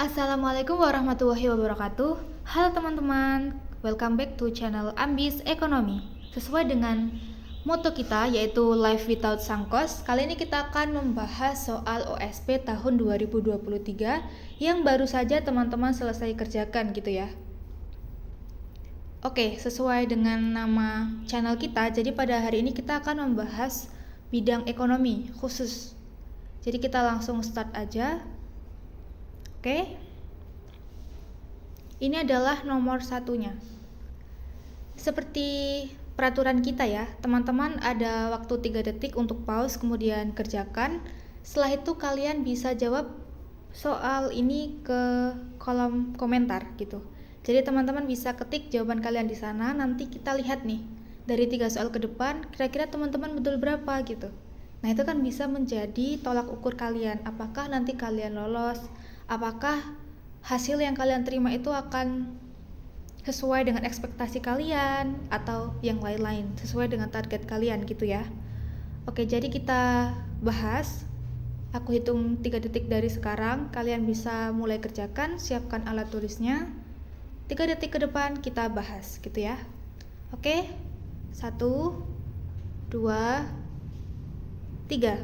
Assalamualaikum warahmatullahi wabarakatuh. Halo teman-teman, welcome back to channel Ambis Ekonomi. Sesuai dengan moto kita yaitu Life Without Sunk Cost, kali ini kita akan membahas soal OSP tahun 2023 yang baru saja teman-teman selesai kerjakan gitu ya. Oke, sesuai dengan nama channel kita, jadi pada hari ini kita akan membahas bidang ekonomi khusus. Jadi kita langsung start aja. Oke, ini adalah nomor satunya. Seperti peraturan kita ya, teman-teman ada waktu 3 detik untuk pause kemudian kerjakan. Setelah itu kalian bisa jawab soal ini ke kolom komentar gitu. Jadi teman-teman bisa ketik jawaban kalian di sana, nanti kita lihat nih dari 3 soal ke depan kira-kira teman-teman betul berapa gitu. Nah, itu kan bisa menjadi tolak ukur kalian, apakah nanti kalian lolos, apakah hasil yang kalian terima itu akan sesuai dengan ekspektasi kalian atau yang lain-lain, sesuai dengan target kalian gitu ya. Oke, jadi kita bahas. Aku hitung 3 detik dari sekarang, kalian bisa mulai kerjakan, siapkan alat tulisnya. 3 detik ke depan kita bahas gitu ya. Oke, 1, 2, 3.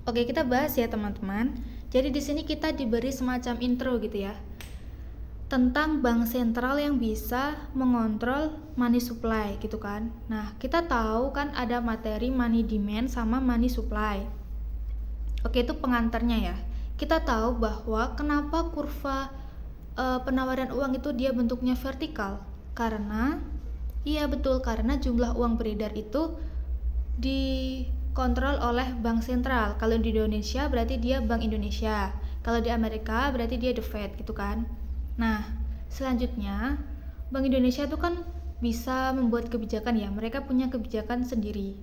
Oke, kita bahas ya teman-teman. Jadi di sini kita diberi semacam intro gitu ya, tentang bank sentral yang bisa mengontrol money supply gitu kan. Nah, kita tahu kan ada materi money demand sama money supply. Oke, itu pengantarnya ya. Kita tahu bahwa kenapa kurva penawaran uang itu dia bentuknya vertikal. Karena, iya betul, karena jumlah uang beredar itu dikontrol oleh bank sentral. Kalau di Indonesia berarti dia Bank Indonesia. Kalau di Amerika berarti dia The Fed gitu kan. Nah, selanjutnya Bank Indonesia itu kan bisa membuat kebijakan ya. Mereka punya kebijakan sendiri.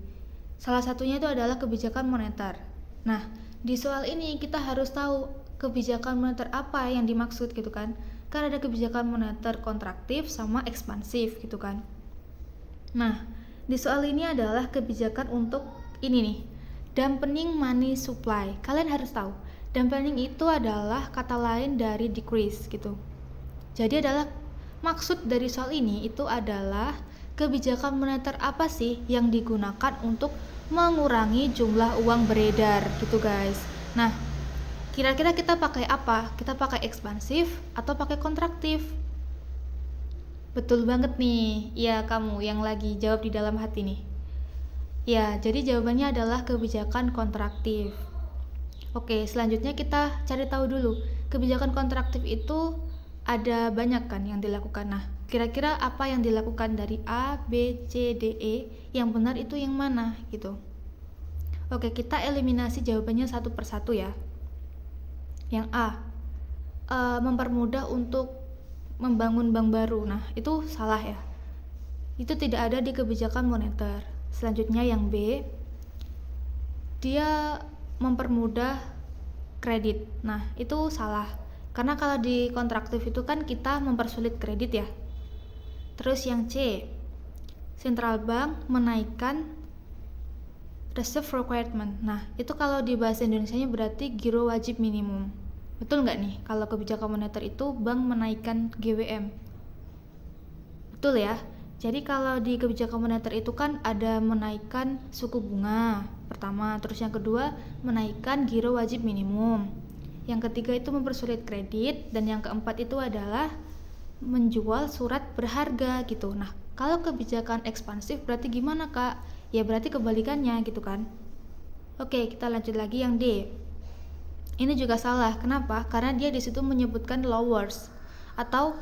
Salah satunya itu adalah kebijakan moneter. Nah, di soal ini kita harus tahu kebijakan moneter apa yang dimaksud gitu kan. Kan ada kebijakan moneter kontraktif sama ekspansif gitu kan. Nah, di soal ini adalah kebijakan untuk ini nih, dampening money supply. Kalian harus tahu, dampening itu adalah kata lain dari decrease gitu. Jadi adalah maksud dari soal ini itu adalah kebijakan moneter apa sih yang digunakan untuk mengurangi jumlah uang beredar gitu guys. Nah, kira-kira kita pakai apa? Kita pakai ekspansif atau pakai kontraktif? Betul banget nih, ya kamu yang lagi jawab di dalam hati nih. Ya, jadi jawabannya adalah kebijakan kontraktif. Oke, selanjutnya kita cari tahu dulu. Kebijakan kontraktif itu ada banyak kan yang dilakukan. Nah, kira-kira apa yang dilakukan dari A, B, C, D, E? Yang benar itu yang mana gitu. Oke, kita eliminasi jawabannya satu persatu ya. Yang A, mempermudah untuk membangun bank baru. Nah, itu salah ya. Itu tidak ada di kebijakan moneter. Selanjutnya yang B, dia mempermudah kredit. Nah, itu salah. Karena kalau di kontraktif itu kan kita mempersulit kredit ya. Terus yang C, Central Bank menaikkan reserve requirement. Nah, itu kalau di bahasa Indonesianya berarti giro wajib minimum. Betul nggak nih kalau kebijakan moneter itu bank menaikkan GWM? Betul ya. Jadi kalau di kebijakan moneter itu kan ada menaikkan suku bunga pertama, terus yang kedua menaikkan giro wajib minimum, yang ketiga itu mempersulit kredit, dan yang keempat itu adalah menjual surat berharga gitu. Nah, kalau kebijakan ekspansif berarti gimana kak? Ya berarti kebalikannya gitu kan. Oke, kita lanjut lagi yang D. Ini juga salah. Kenapa? Karena dia di situ menyebutkan lowers atau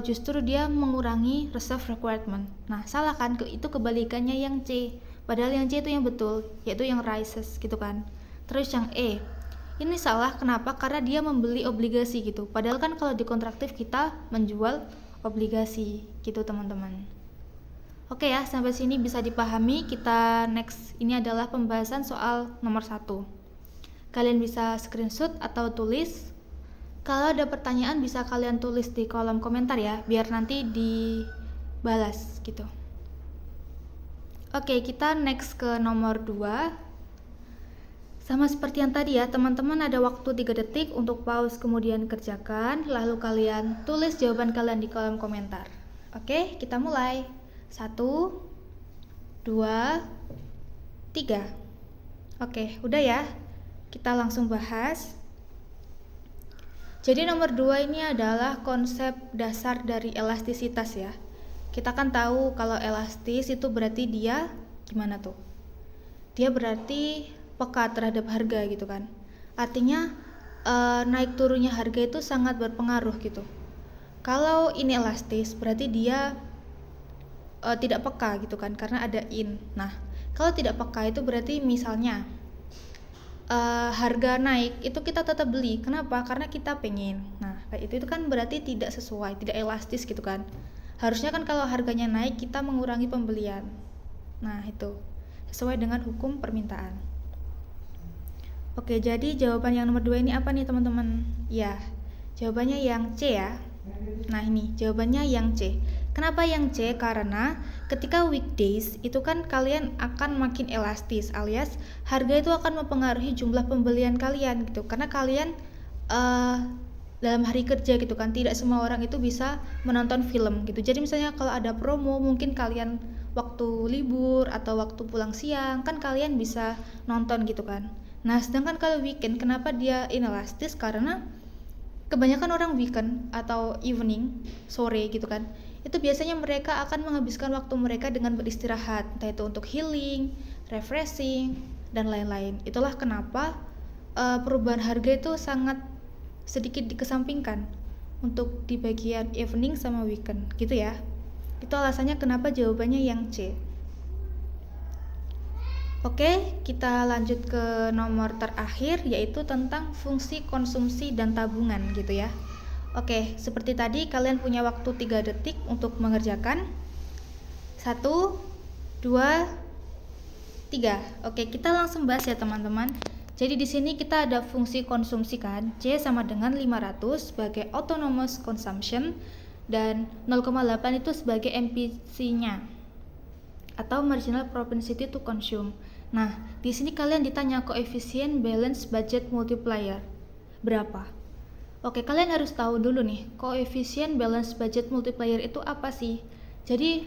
justru dia mengurangi reserve requirement. Nah, salah kan? Itu kebalikannya yang C. Padahal yang C itu yang betul, yaitu yang rises gitu kan. Terus yang E. Ini salah. Kenapa? Karena dia membeli obligasi gitu. Padahal kan kalau di kontraktif kita menjual obligasi gitu teman-teman. Oke ya, sampai sini bisa dipahami. Kita next. Ini adalah pembahasan soal nomor 1. Kalian bisa screenshot atau tulis. Kalau ada pertanyaan bisa kalian tulis di kolom komentar ya, biar nanti dibalas gitu. Oke, kita next ke nomor 2. Sama seperti yang tadi ya, teman-teman ada waktu 3 detik untuk pause kemudian kerjakan, lalu kalian tulis jawaban kalian di kolom komentar. Oke, kita mulai. 1, 2, 3. Oke, udah ya. Kita langsung bahas. Jadi nomor 2 ini adalah konsep dasar dari elastisitas ya. Kita kan tahu kalau elastis itu berarti dia gimana tuh? Dia berarti peka terhadap harga gitu kan. Artinya naik turunnya harga itu sangat berpengaruh gitu. Kalau ini elastis berarti dia tidak peka gitu kan, karena ada in. Nah, kalau tidak peka itu berarti misalnya harga naik itu kita tetap beli. Kenapa? Karena kita pengen. Nah, kayak itu kan berarti tidak sesuai, tidak elastis gitu kan. Harusnya kan kalau harganya naik kita mengurangi pembelian. Nah, itu sesuai dengan hukum permintaan. Oke, jadi jawaban yang nomor 2 ini apa nih teman-teman? Ya, jawabannya yang C ya. Nah, ini jawabannya yang C. Kenapa yang C? Karena ketika weekdays itu kan kalian akan makin elastis, alias harga itu akan mempengaruhi jumlah pembelian kalian gitu. Karena kalian dalam hari kerja gitu kan, tidak semua orang itu bisa menonton film gitu. Jadi misalnya kalau ada promo, mungkin kalian waktu libur atau waktu pulang siang kan kalian bisa nonton gitu kan. Nah, sedangkan kalau weekend, kenapa dia inelastis? Karena kebanyakan orang weekend atau evening, sore gitu kan, itu biasanya mereka akan menghabiskan waktu mereka dengan beristirahat, entah itu untuk healing, refreshing, dan lain-lain. Itulah kenapa perubahan harga itu sangat sedikit dikesampingkan untuk di bagian evening sama weekend gitu ya. Itu alasannya kenapa jawabannya yang C. Oke, kita lanjut ke nomor terakhir, yaitu tentang fungsi konsumsi dan tabungan gitu ya. Oke, seperti tadi kalian punya waktu 3 detik untuk mengerjakan. 1, 2, 3. Oke, kita langsung bahas ya teman-teman. Jadi di sini kita ada fungsi konsumsi kan, C sama dengan 500 sebagai autonomous consumption dan 0,8 itu sebagai MPC-nya atau marginal propensity to consume. Nah, di sini kalian ditanya koefisien balance budget multiplier berapa? Oke, kalian harus tahu dulu nih, koefisien balance budget multiplier itu apa sih? Jadi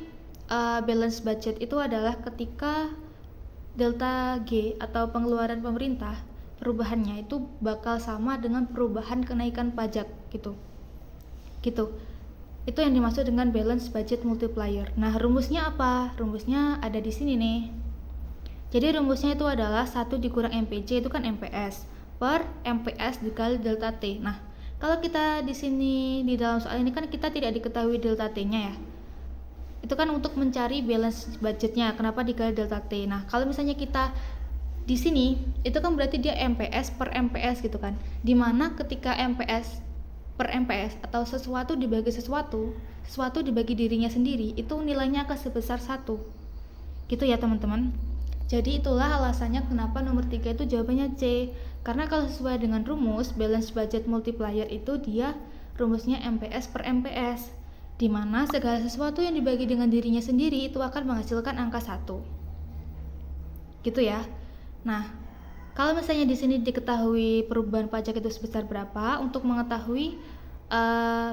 balance budget itu adalah ketika delta G atau pengeluaran pemerintah, perubahannya itu bakal sama dengan perubahan kenaikan pajak gitu. Itu yang dimaksud dengan balance budget multiplier. Nah, rumusnya apa? Rumusnya ada di sini nih. Jadi rumusnya itu adalah 1 dikurang MPC itu kan MPS per MPS dikali delta T. Nah, kalau kita di sini di dalam soal ini kan kita tidak diketahui delta T-nya ya. Itu kan untuk mencari balance budgetnya, kenapa dikali delta T. Nah, kalau misalnya kita di sini itu kan berarti dia MPS per MPS gitu kan. Dimana ketika MPS per MPS atau sesuatu dibagi sesuatu dibagi dirinya sendiri, itu nilainya akan sebesar 1 gitu ya teman-teman. Jadi itulah alasannya kenapa nomor 3 itu jawabannya C, karena kalau sesuai dengan rumus balance budget multiplier itu dia rumusnya MPS per MPS, dimana segala sesuatu yang dibagi dengan dirinya sendiri itu akan menghasilkan angka 1 gitu ya. Nah, kalau misalnya di sini diketahui perubahan pajak itu sebesar berapa, untuk mengetahui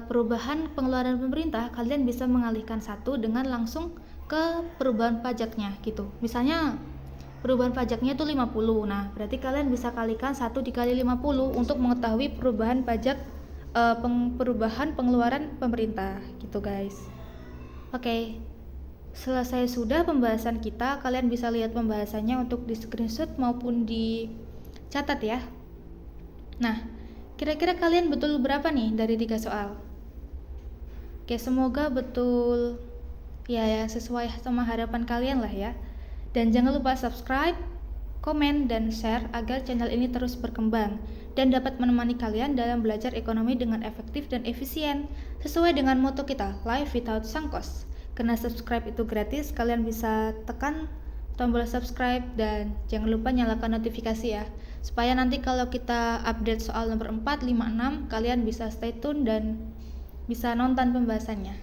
perubahan pengeluaran pemerintah, kalian bisa mengalihkan 1 dengan langsung ke perubahan pajaknya gitu. Misalnya perubahan pajaknya itu 50. Nah, berarti kalian bisa kalikan 1 dikali 50 untuk mengetahui perubahan pajak perubahan pengeluaran pemerintah gitu guys. Oke. Selesai sudah pembahasan kita, kalian bisa lihat pembahasannya untuk di screenshot maupun dicatat ya. Nah, kira-kira kalian betul berapa nih dari 3 soal? Oke, semoga betul ya sesuai sama harapan kalian lah ya. Dan jangan lupa subscribe, komen, dan share agar channel ini terus berkembang dan dapat menemani kalian dalam belajar ekonomi dengan efektif dan efisien sesuai dengan moto kita, Life Without Sunk Cost. Karena subscribe itu gratis, kalian bisa tekan tombol subscribe dan jangan lupa nyalakan notifikasi ya, supaya nanti kalau kita update soal nomor 4, 5, 6 kalian bisa stay tune dan bisa nonton pembahasannya.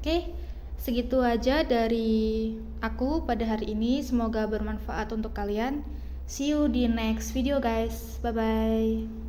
Oke, segitu aja dari aku pada hari ini, semoga bermanfaat untuk kalian. See you di next video guys. Bye bye.